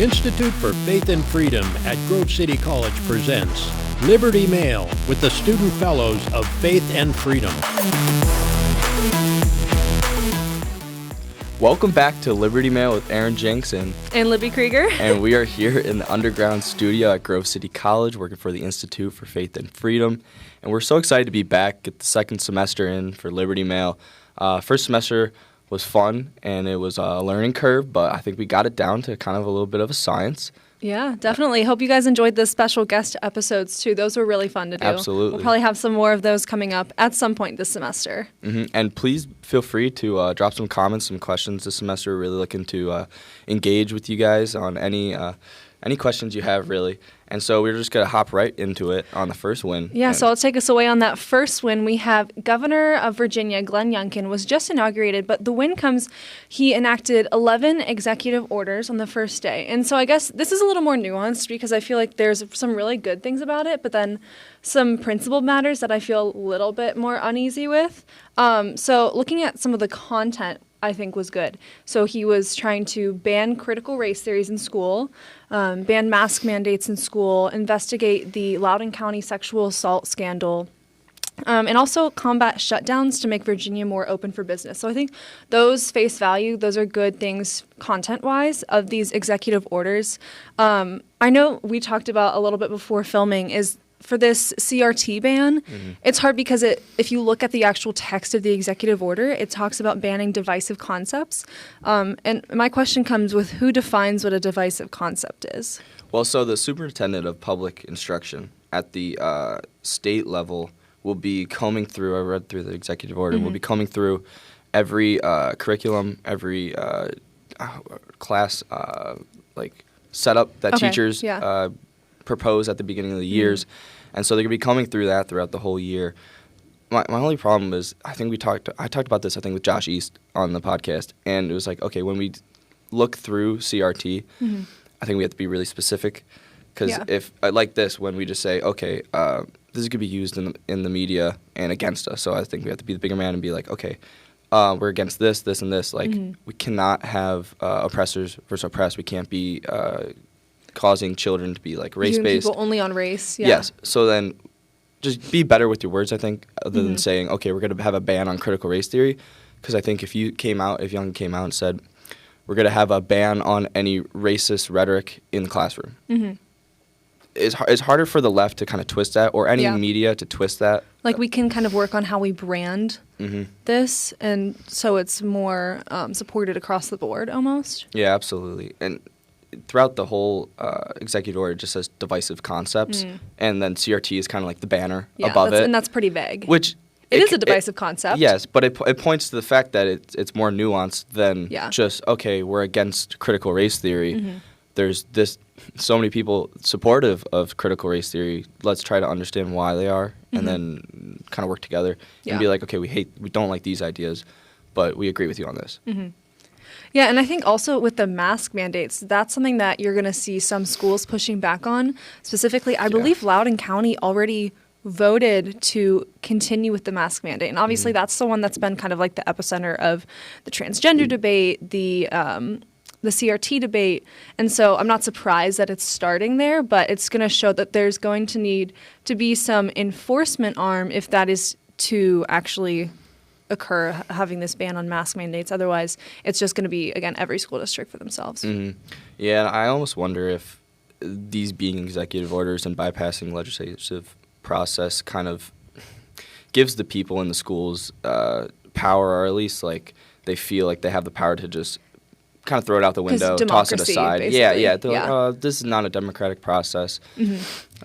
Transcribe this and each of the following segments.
The Institute for Faith and Freedom at Grove City College presents Liberty Mail with the Student Fellows of Faith and Freedom. Welcome back to Liberty Mail with Aaron Jenks and Libby Krieger. And we are here in the underground studio at Grove City College working for the Institute for Faith and Freedom. And we're so excited to be back, get the second semester in for Liberty Mail. First semester was fun, and it was a learning curve, but I think we got it down to kind of a little bit of a science. Yeah, definitely. Hope you guys enjoyed the special guest episodes, too. Those were really fun to do. Absolutely. We'll probably have some more of those coming up at some point this semester. Mm-hmm. And please feel free to drop some comments, some questions this semester. We're really looking to engage with you guys on any questions you have, really. And so we're just going to hop right into it on the first win. Yeah, so I'll take us away on that first win. We have Governor of Virginia, Glenn Youngkin, was just inaugurated, but the win comes, he enacted 11 executive orders on the first day. And so I guess this is a little more nuanced because I feel like there's some really good things about it, but then some principle matters that I feel a little bit more uneasy with. So looking at some of the content, I think was good. So he was trying to ban critical race theories in school, ban mask mandates in school, investigate the Loudoun County sexual assault scandal, and also combat shutdowns to make Virginia more open for business. So I think those face value, those are good things content-wise of these executive orders. I know we talked about a little bit before filming is for this CRT ban, it's hard because if you look at the actual text of the executive order, it talks about banning divisive concepts. And my question comes with who defines what a divisive concept is? Well, so the superintendent of public instruction at the state level will be combing through, I read through the executive order, will be combing through every curriculum, every class setup that teachers propose at the beginning of the years. And so they're going to be coming through that throughout the whole year. My only problem is I talked about this, with Josh East on the podcast, and it was like, okay, when we look through CRT, I think we have to be really specific because if like this, when we just say, okay, this is going to be used in the media and against us, so I think we have to be the bigger man and be like, okay, we're against this, this, and this. Like, we cannot have oppressors versus oppressed. We can't be causing children to be like race-based. People only on race. Yeah. Yes. So then just be better with your words, I think, other than saying, okay, we're going to have a ban on critical race theory. Because I think if Young came out and said, we're going to have a ban on any racist rhetoric in the classroom, it's harder for the left to kind of twist that or any media to twist that. Like we can kind of work on how we brand this, and so it's more supported across the board almost. Yeah, absolutely. And throughout the whole executive order, it just says divisive concepts, and then CRT is kind of like the banner above it. And that's pretty vague. Which it is a divisive concept. Yes, but it points to the fact that it's more nuanced than just, okay, we're against critical race theory. There's so many people supportive of critical race theory. Let's try to understand why they are, and then kind of work together and be like, okay, we don't like these ideas, but we agree with you on this. Yeah, and I think also with the mask mandates, that's something that you're going to see some schools pushing back on. Specifically, I believe Loudoun County already voted to continue with the mask mandate. And obviously that's the one that's been kind of like the epicenter of the transgender debate, the CRT debate. And so I'm not surprised that it's starting there, but it's going to show that there's going to need to be some enforcement arm if that is to actually occur, having this ban on mask mandates. Otherwise, it's just going to be, again, every school district for themselves. Yeah, and I almost wonder if these being executive orders and bypassing legislative process kind of gives the people in the schools power, or at least like they feel like they have the power to just kind of throw it out the window, toss it aside. Basically. This is not a democratic process.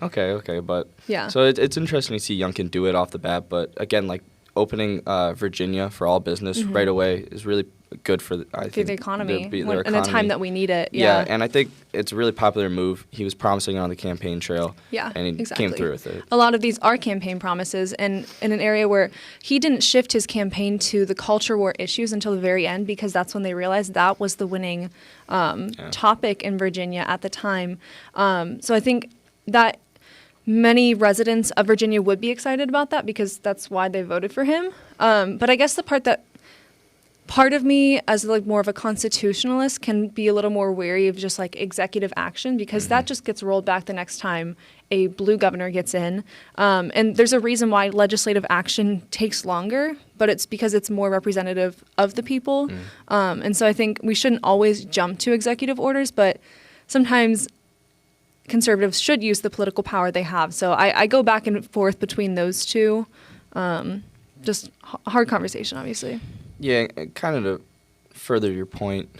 Okay, but so it's interesting to see Youngkin do it off the bat, but again, like opening Virginia for all business right away is really good for the economy their in a time that we need it. Yeah, and I think it's a really popular move. He was promising it on the campaign trail, and he came through with it. A lot of these are campaign promises, and in an area where he didn't shift his campaign to the culture war issues until the very end, because that's when they realized that was the winning topic in Virginia at the time. So I think that many residents of Virginia would be excited about that because that's why they voted for him. But I guess the part that part of me as like more of a constitutionalist can be a little more wary of just like executive action, because that just gets rolled back the next time a blue governor gets in. And there's a reason why legislative action takes longer, but it's because it's more representative of the people. And so I think we shouldn't always jump to executive orders, but sometimes conservatives should use the political power they have. So I go back and forth between those two. Just hard conversation, obviously. Yeah, kind of to further your point,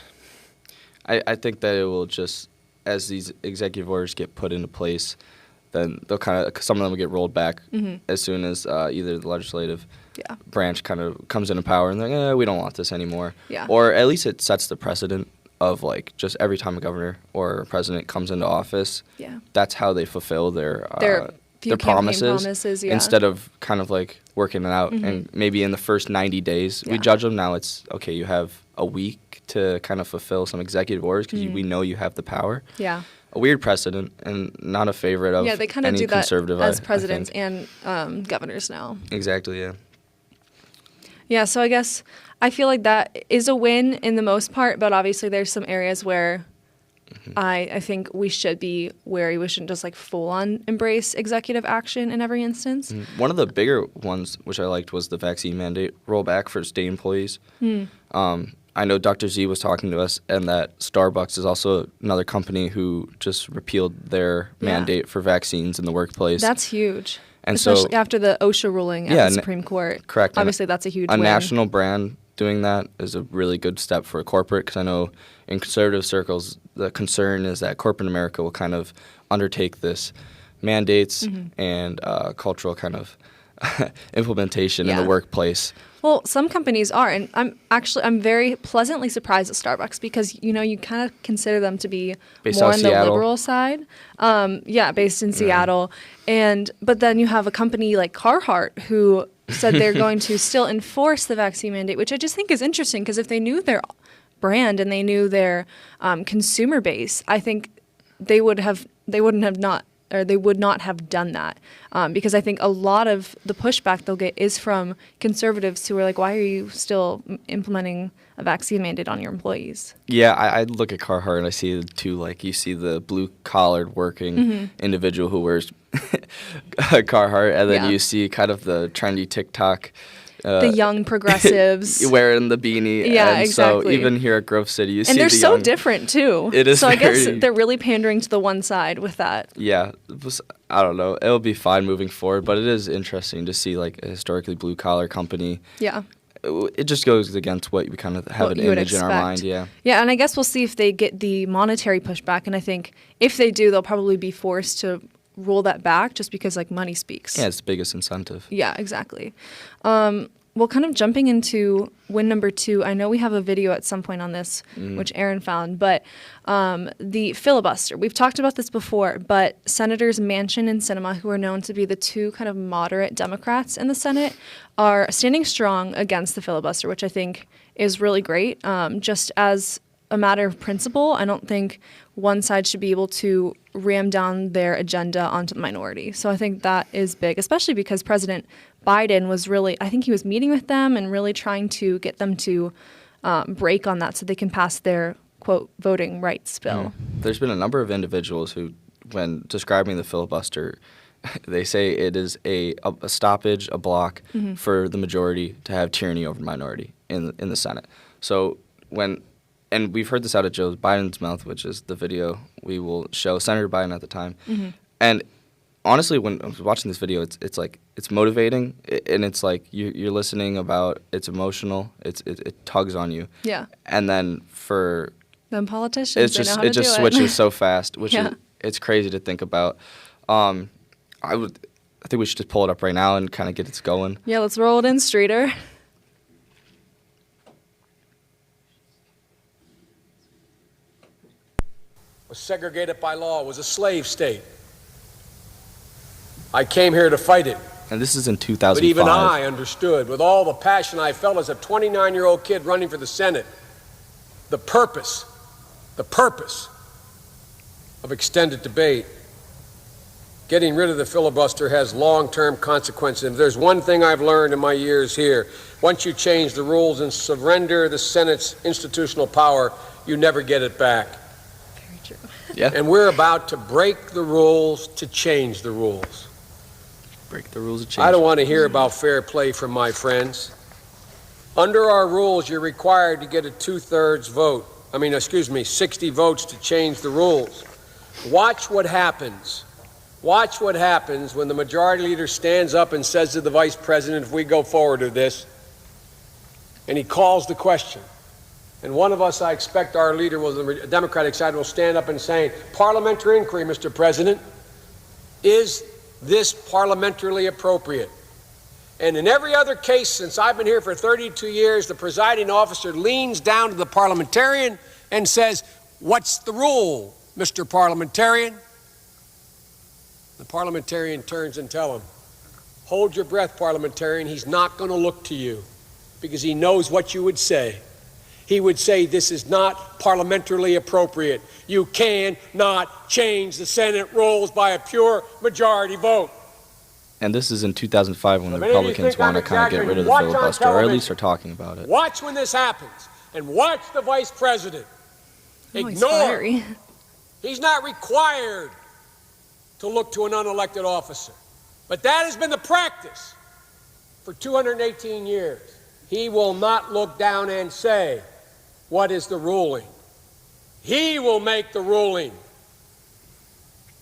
I think that it will just, as these executive orders get put into place, then they'll kind of, some of them will get rolled back as soon as either the legislative branch kind of comes into power and they're like, we don't want this anymore. Yeah. Or at least it sets the precedent of like just every time a governor or a president comes into office, that's how they fulfill their promises instead of kind of like working it out. And maybe in the first 90 days, we judge them. Now it's, okay, you have a week to kind of fulfill some executive orders because we know you have the power. Yeah. A weird precedent and not a favorite of they kind of any do that conservative, as presidents and governors now. Exactly, yeah. Yeah, so I guess I feel like that is a win in the most part, but obviously there's some areas where I think we should be wary. We shouldn't just like full on embrace executive action in every instance. One of the bigger ones, which I liked, was the vaccine mandate rollback for state employees. I know Dr. Z was talking to us, and that Starbucks is also another company who just repealed their mandate for vaccines in the workplace. That's huge. And especially after the OSHA ruling at the Supreme Court. Correct. Obviously, that's a huge win. A national brand doing that is a really good step for a corporate, because I know in conservative circles, the concern is that corporate America will kind of undertake this mandates and cultural kind of implementation in the workplace. Well, some companies are, and I'm very pleasantly surprised at Starbucks, because you kind of consider them to be based more on the Seattle. liberal side. Based in Seattle, but then you have a company like Carhartt who said they're going to still enforce the vaccine mandate, which I just think is interesting, because if they knew their brand and they knew their consumer base, I think they would not have done that, because I think a lot of the pushback they'll get is from conservatives who are like, why are you still implementing a vaccine mandate on your employees? Yeah, I look at Carhartt and I see too, like you see the blue-collared working individual who wears Carhartt, and then you see kind of the trendy TikTok the young progressives wearing the beanie. Yeah, and exactly. So even here at Grove City, you see and they're the so young, different too. It is. So I guess they're really pandering to the one side with that. Yeah, I don't know. It'll be fine moving forward, but it is interesting to see like a historically blue collar company. Yeah. It just goes against what we kind of have an image in our mind. Yeah. Yeah, and I guess we'll see if they get the monetary pushback, and I think if they do, they'll probably be forced to roll that back just because like money speaks. Yeah, it's the biggest incentive. Yeah, exactly. Well, kind of jumping into win number 2, I know we have a video at some point on this, which Aaron found, but the filibuster. We've talked about this before, but Senators Manchin and Sinema, who are known to be the two kind of moderate Democrats in the Senate, are standing strong against the filibuster, which I think is really great. Just as a matter of principle, I don't think one side should be able to ram down their agenda onto the minority. So I think that is big, especially because President Biden was really, I think he was meeting with them and really trying to get them to break on that so they can pass their, quote, voting rights bill. There's been a number of individuals who, when describing the filibuster, they say it is a stoppage, a block for the majority to have tyranny over minority in the Senate. So and we've heard this out of Joe Biden's mouth, which is the video we will show Senator Biden at the time. And honestly, when I was watching this video, it's like it's motivating, and it's like you're listening about, it's emotional, it tugs on you. Yeah. And then for them politicians, it just switches so fast, which it's crazy to think about. I think we should just pull it up right now and kind of get it going. Yeah, let's roll it in, Streeter. Was segregated by law, was a slave state. I came here to fight it. And this is in 2005. But even I understood, with all the passion I felt as a 29-year-old kid running for the Senate, the purpose of extended debate. getting rid of the filibuster has long-term consequences. If there's one thing I've learned in my years here, once you change the rules and surrender the Senate's institutional power, you never get it back. Very true. Yeah. And we're about to break the rules to change the rules. Break the rules of change. I don't want to hear about fair play from my friends. Under our rules, you're required to get a 60 votes to change the rules. Watch what happens. Watch what happens when the majority leader stands up and says to the vice president, if we go forward with this, and he calls the question. And one of us, I expect our leader, the Democratic side, will stand up and say, parliamentary inquiry, Mr. President, is this parliamentarily appropriate? And in every other case since I've been here for 32 years, the presiding officer leans down to the parliamentarian and says, what's the rule, Mr. Parliamentarian? The parliamentarian turns and tells him, hold your breath, parliamentarian. He's not going to look to you because he knows what you would say. He would say, this is not parliamentarily appropriate. You cannot change the Senate rules by a pure majority vote. And this is in 2005 when the Republicans want to kind of get rid of the filibuster, or at least are talking about it. Watch when this happens, and watch the vice president ignore. He's not required to look to an unelected officer. But that has been the practice for 218 years. He will not look down and say, what is the ruling? He will make the ruling,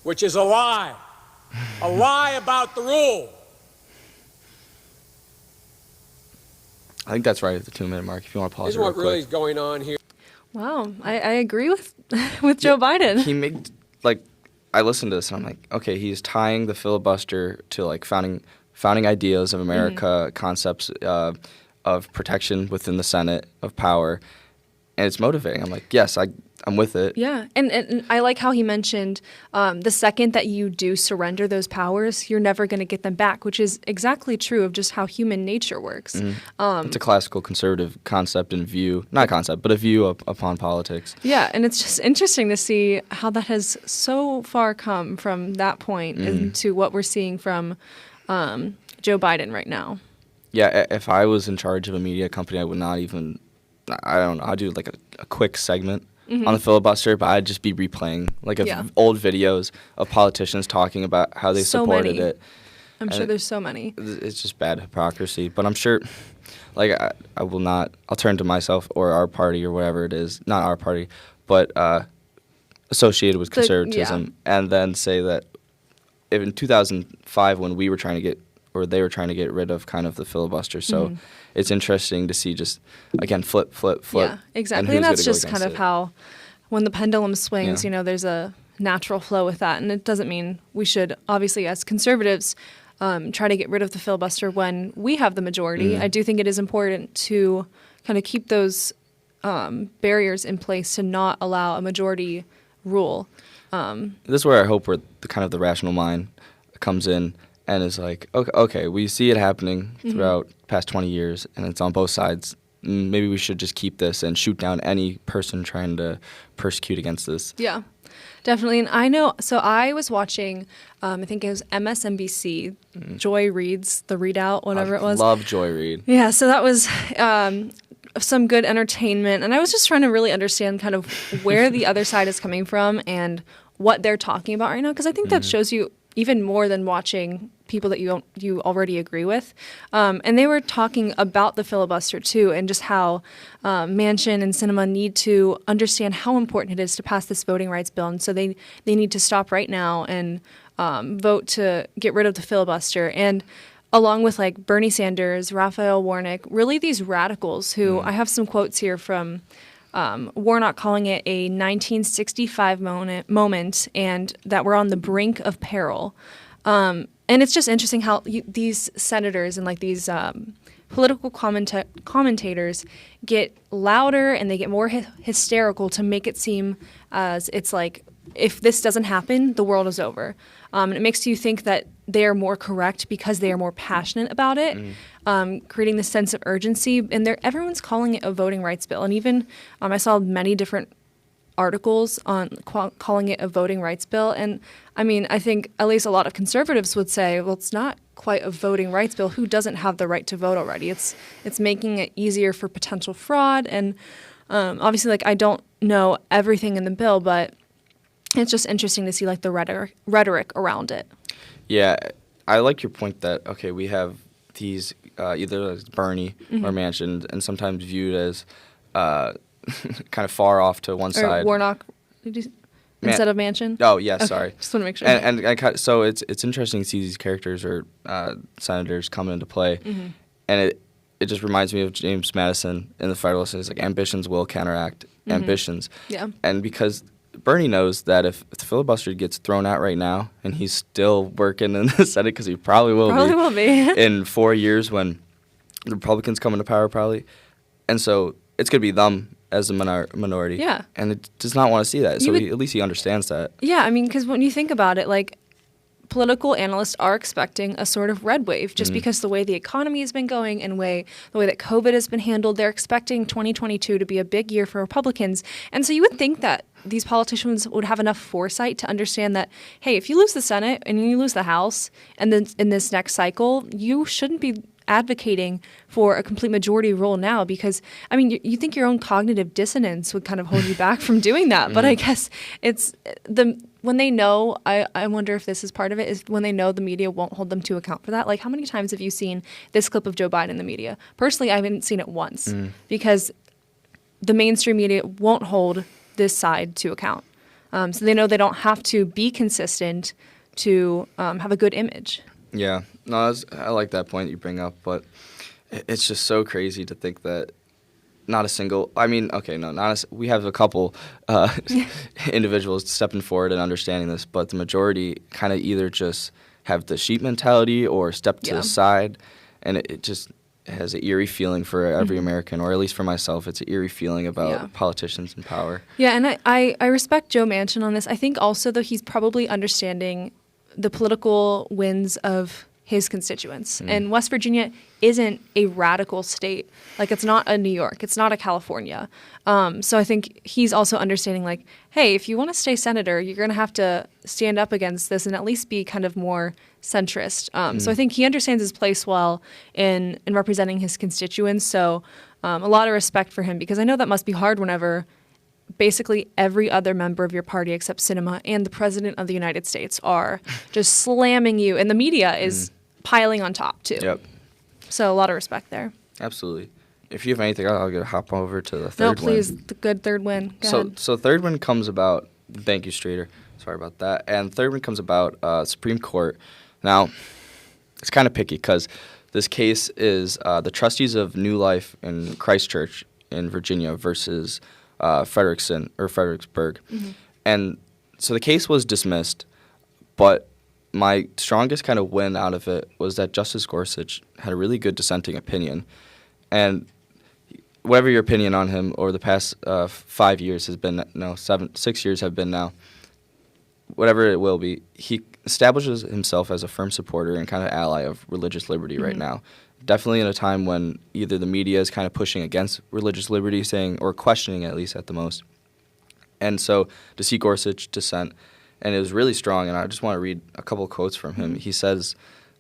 which is a lie about the rule. I think that's right at the 2-minute mark. If you want to pause This it is real what really quick. is going on here. Wow, I agree with Joe Biden. He made, I listened to this and I'm like, okay, he's tying the filibuster to founding ideas of America, concepts of protection within the Senate, of power, and it's motivating. I'm like, yes, I'm with it. Yeah, and I like how he mentioned the second that you do surrender those powers, you're never going to get them back, which is exactly true of just how human nature works. It's a classical conservative concept and view, not concept, but a view upon politics. Yeah, and it's just interesting to see how that has so far come from that point into what we're seeing from Joe Biden right now. Yeah, if I was in charge of a media company, I would not even, I don't know, I'd do a quick segment on the filibuster, but I'd just be replaying old videos of politicians talking about how they supported it. I'm sure there's so many. It's just bad hypocrisy, but I'm sure, I will not, I'll turn to myself or our party or whatever it is, not our party, but associated with conservatism, and then say that if in 2005 when we were trying to get, or they were trying to get rid of kind of the filibuster. So it's interesting to see just, again, flip. Yeah, exactly. And that's just kind of how, when the pendulum swings, there's a natural flow with that. And it doesn't mean we should, obviously, as conservatives, try to get rid of the filibuster when we have the majority. I do think it is important to kind of keep those barriers in place to not allow a majority rule. This is where I hope the rational mind comes in. And is like, okay, we see it happening throughout the past 20 years, and it's on both sides. Maybe we should just keep this and shoot down any person trying to persecute against this. Yeah, definitely. And I know, so I was watching, I think it was MSNBC, Joy Reid's The Readout, whatever it was. I love Joy Reid. Yeah, so that was some good entertainment. And I was just trying to really understand kind of where the other side is coming from and what they're talking about right now, because I think that shows you even more than watching people that you already agree with. And they were talking about the filibuster too, and just how Manchin and Sinema need to understand how important it is to pass this voting rights bill. And so they need to stop right now and vote to get rid of the filibuster. And along with Bernie Sanders, Raphael Warnock, really these radicals who I have some quotes here from Warnock calling it a 1965 moment and that we're on the brink of peril. And it's just interesting how these senators and these political commentators get louder and they get more hysterical to make it seem as it's like, if this doesn't happen, the world is over. And it makes you think that they are more correct because they are more passionate about it, creating this sense of urgency. And everyone's calling it a voting rights bill. And even I saw many different articles on calling it a voting rights bill. And I mean, I think at least a lot of conservatives would say, well, it's not quite a voting rights bill. Who doesn't have the right to vote already? It's making it easier for potential fraud. And obviously, like, I don't know everything in the bill, but it's just interesting to see like the rhetoric around it. Yeah, I like your point that, okay, we have these either as Bernie or Manchin, and sometimes viewed as kind of far off to one side. Warnock instead of Manchin? Oh, yeah, Okay, sorry. just want to make sure. And so it's interesting to see these characters or senators come into play. And it just reminds me of James Madison in the Federalist. It's like ambitions will counteract ambitions. Yeah. And because Bernie knows that if the filibuster gets thrown out right now and he's still working in the Senate, because he probably will be in 4 years when the Republicans come into power probably. And so it's going to be them as the minority. Yeah. And it does not want to see that. So at least he understands that. Yeah, I mean, because when you think about it, like, political analysts are expecting a sort of red wave just because the way the economy has been going and the way that COVID has been handled. They're expecting 2022 to be a big year for Republicans. And so you would think that these politicians would have enough foresight to understand that, hey, if you lose the Senate and you lose the House and then in this next cycle, you shouldn't be advocating for a complete majority rule now, because, I mean, you think your own cognitive dissonance would kind of hold you back from doing that. But I guess it's when they know, I wonder if this is part of it, is when they know the media won't hold them to account for that. Like, how many times have you seen this clip of Joe Biden in the media? Personally, I haven't seen it once because the mainstream media won't hold this side to account. So they know they don't have to be consistent to have a good image. Yeah, no, I like that point you bring up, but it's just so crazy to think that not a single. I mean, okay, no, we have a couple individuals stepping forward and understanding this, but the majority kind of either just have the sheep mentality or step to the side, and it just has an eerie feeling for every American, or at least for myself. It's an eerie feeling about politicians in power. Yeah, and I respect Joe Manchin on this. I think also, though, he's probably understanding the political winds of his constituents. And West Virginia isn't a radical state. Like, it's not a New York. It's not a California. So I think he's also understanding, like, hey, if you want to stay senator, you're going to have to stand up against this and at least be kind of more centrist. So I think he understands his place well in representing his constituents. So a lot of respect for him, because I know that must be hard whenever basically every other member of your party except Sinema and the President of the United States are just slamming you, and the media is piling on top too. Yep. So a lot of respect there. Absolutely. If you have anything, I'll hop over to the third No, win. please, the good third win. Go ahead. So third win comes about, thank you, Streeter. Sorry about that. And third win comes about Supreme Court. Now, it's kind of picky because this case is the trustees of New Life in Christchurch in Virginia versus Fredericksburg. And so the case was dismissed, but my strongest kind of win out of it was that Justice Gorsuch had a really good dissenting opinion. And whatever your opinion on him over the past 5 years has been, 6 years have been now, whatever it will be, he establishes himself as a firm supporter and kind of ally of religious liberty right now. Definitely in a time when either the media is kind of pushing against religious liberty, saying, or questioning at least at the most. And so to see Gorsuch dissent, and it was really strong, and I just want to read a couple of quotes from him. He says,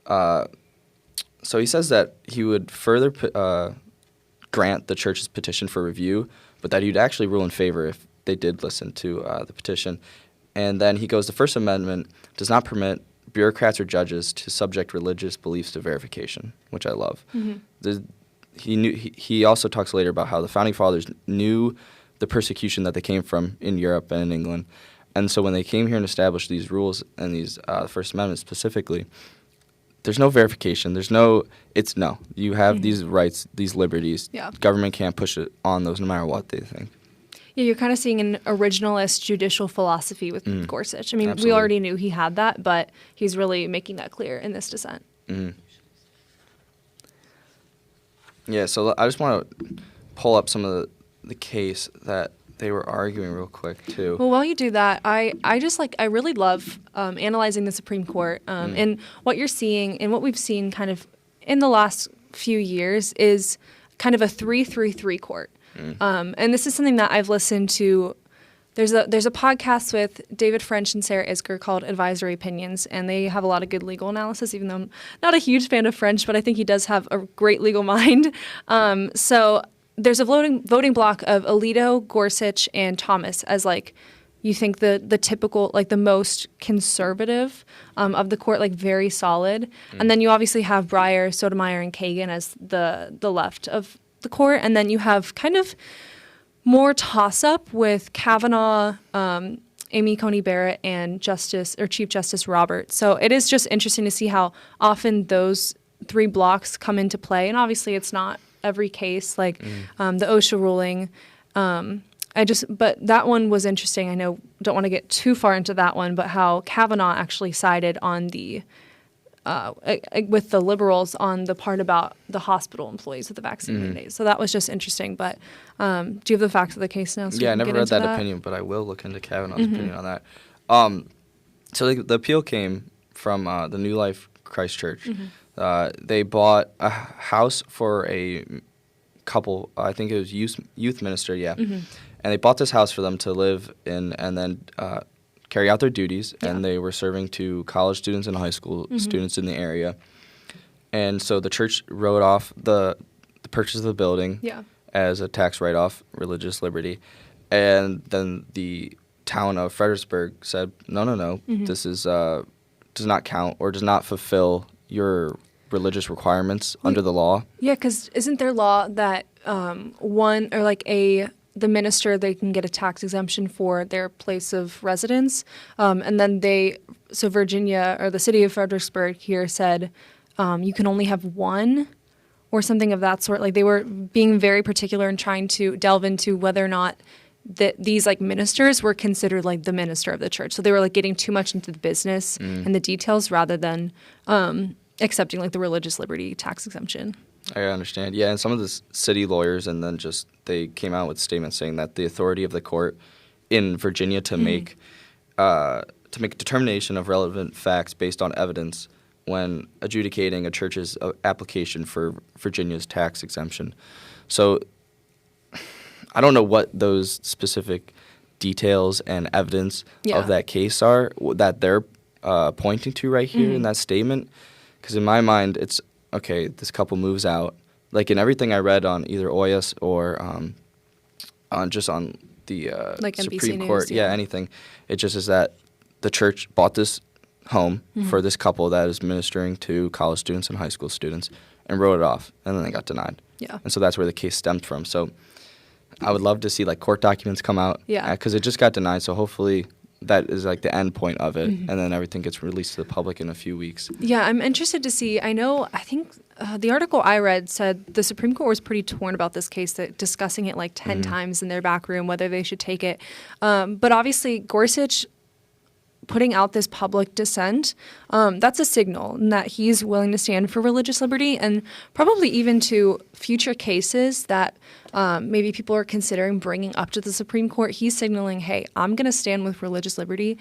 he says that he would further grant the church's petition for review, but that he'd actually rule in favor if they did listen to the petition. And then he goes, the First Amendment does not permit bureaucrats or judges to subject religious beliefs to verification, which I love. He also talks later about how the Founding Fathers knew the persecution that they came from in Europe and in England. And so when they came here and established these rules and these First Amendment specifically, there's no verification. You have these rights, these liberties. Yeah. Government can't push it on those no matter what they think. Yeah, you're kind of seeing an originalist judicial philosophy with Gorsuch. I mean, Absolutely. We already knew he had that, but he's really making that clear in this dissent. Yeah, so I just want to pull up some of the case that they were arguing real quick, too. Well, while you do that, I really love analyzing the Supreme Court. And what you're seeing and what we've seen kind of in the last few years is kind of a 3-3-3 court. And this is something that I've listened to there's a podcast with David French and Sarah Isker called Advisory Opinions, and they have a lot of good legal analysis, even though I'm not a huge fan of French, but I think he does have a great legal mind. So there's a voting block of Alito, Gorsuch, and Thomas as like you think the typical, like the most conservative of the court, like very solid. And then you obviously have Breyer, Sotomayor, and Kagan as the left of the court. And then you have kind of more toss-up with Kavanaugh, Amy Coney Barrett, and Chief Justice Roberts. So it is just interesting to see how often those three blocks come into play. And obviously it's not every case, like the OSHA ruling. But that one was interesting. I don't want to get too far into that one, but how Kavanaugh actually sided on with the liberals on the part about the hospital employees with the vaccine mandates. So that was just interesting. But do you have the facts of the case now? Yeah, I never read that opinion, but I will look into Kavanaugh's opinion on that. So the appeal came from the New Life Christ Church. They bought a house for a couple, I think it was youth minister, and they bought this house for them to live in and then carry out their duties, and they were serving to college students and high school students in the area. And so the church wrote off the purchase of the building as a tax write-off, religious liberty. And then the town of Fredericksburg said, no, this is does not count or does not fulfill your religious requirements under the law. Yeah, because isn't there law that the minister, they can get a tax exemption for their place of residence. And then Virginia or the city of Fredericksburg here said you can only have one or something of that sort. Like they were being very particular and trying to delve into whether or not that these like ministers were considered like the minister of the church. So they were like getting too much into the business and the details rather than accepting like the religious liberty tax exemption. I understand. Yeah, and some of the city lawyers, and then they came out with statements saying that the authority of the court in Virginia to make a determination of relevant facts based on evidence when adjudicating a church's application for Virginia's tax exemption. So I don't know what those specific details and evidence of that case are that they're pointing to right here in that statement, because in my mind it's okay, this couple moves out. Like in everything I read on either OIS or on the like Supreme NBC Court, News, anything. It just is that the church bought this home for this couple that is ministering to college students and high school students and wrote it off, and then they got denied. Yeah. And so that's where the case stemmed from. So I would love to see like court documents come out. Yeah. Because it just got denied, so hopefully that is like the end point of it, and then everything gets released to the public in a few weeks. Yeah, I'm interested to see. I think the article I read said the Supreme Court was pretty torn about this case, discussing it like 10 times in their back room, whether they should take it. But obviously Gorsuch putting out this public dissent, that's a signal that he's willing to stand for religious liberty, and probably even to future cases that maybe people are considering bringing up to the Supreme Court. He's signaling, hey, I'm going to stand with religious liberty,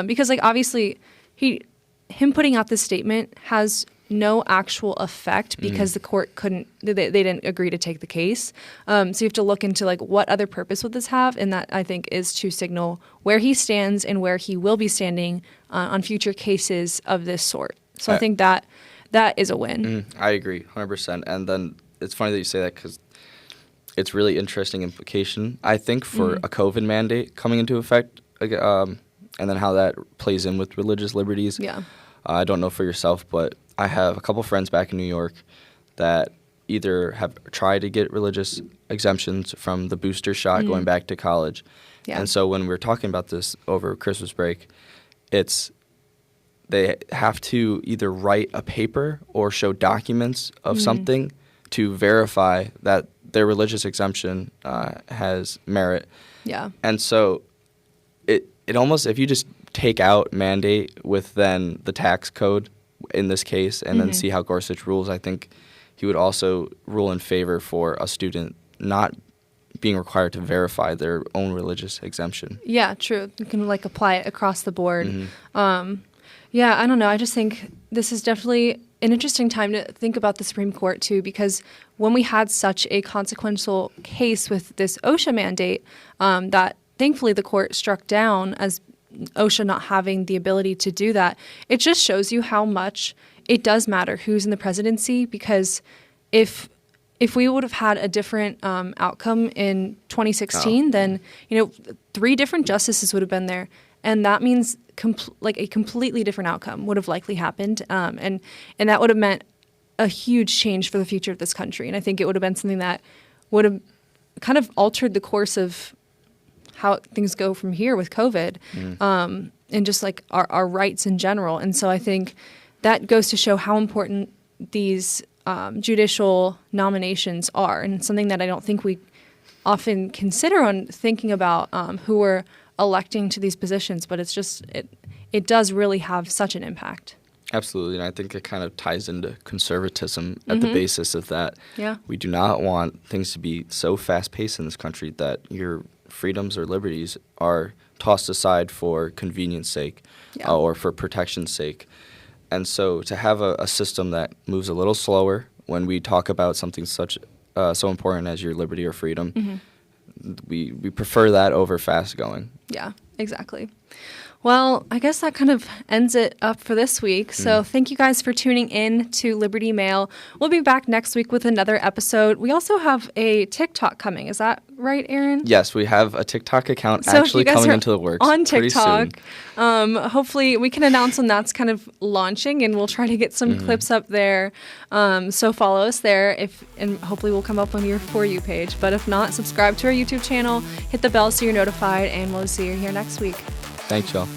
because like obviously him putting out this statement has no actual effect because the court they didn't agree to take the case. So you have to look into like what other purpose would this have, and that I think is to signal where he stands and where he will be standing on future cases of this sort. So I think that is a win. I agree 100%. And then it's funny that you say that because it's really interesting implication, I think, for a COVID mandate coming into effect, and then how that plays in with religious liberties. Yeah. I don't know for yourself, but I have a couple friends back in New York that either have tried to get religious exemptions from the booster shot going back to college. Yeah. And so when we were talking about this over Christmas break, they have to either write a paper or show documents of something to verify that their religious exemption has merit. Yeah. And so it almost, if you just take out mandate with then the tax code in this case and then see how Gorsuch rules, I think he would also rule in favor for a student not being required to verify their own religious exemption. Yeah, true. You can like apply it across the board. Yeah, I don't know. I just think this is definitely an interesting time to think about the Supreme Court too, because when we had such a consequential case with this OSHA mandate, that thankfully the court struck down as OSHA not having the ability to do that. It just shows you how much it does matter who's in the presidency, because if we would have had a different outcome in 2016, then 3 different justices would have been there, and that means a completely different outcome would have likely happened, and that would have meant a huge change for the future of this country. And I think it would have been something that would have kind of altered the course of how things go from here with COVID, and just like our rights in general. And so I think that goes to show how important these judicial nominations are, and something that I don't think we often consider on thinking about who we're electing to these positions. But it's just it does really have such an impact. Absolutely, and I think it kind of ties into conservatism at the basis of that. Yeah. We do not want things to be so fast-paced in this country that your freedoms or liberties are tossed aside for convenience sake or for protection's sake. And so to have a system that moves a little slower when we talk about something such so important as your liberty or freedom, we prefer that over fast going. Yeah, exactly. Well, I guess that kind of ends it up for this week. So thank you guys for tuning in to Liberty Mail. We'll be back next week with another episode. We also have a TikTok coming. Is that right, Aaron? Yes, we have a TikTok account actually coming into the works on pretty TikTok. soon. Hopefully we can announce when that's kind of launching, and we'll try to get some clips up there. So follow us there, and hopefully we'll come up on your For You page. But if not, subscribe to our YouTube channel, hit the bell so you're notified, and we'll see you here next week. Thanks, y'all.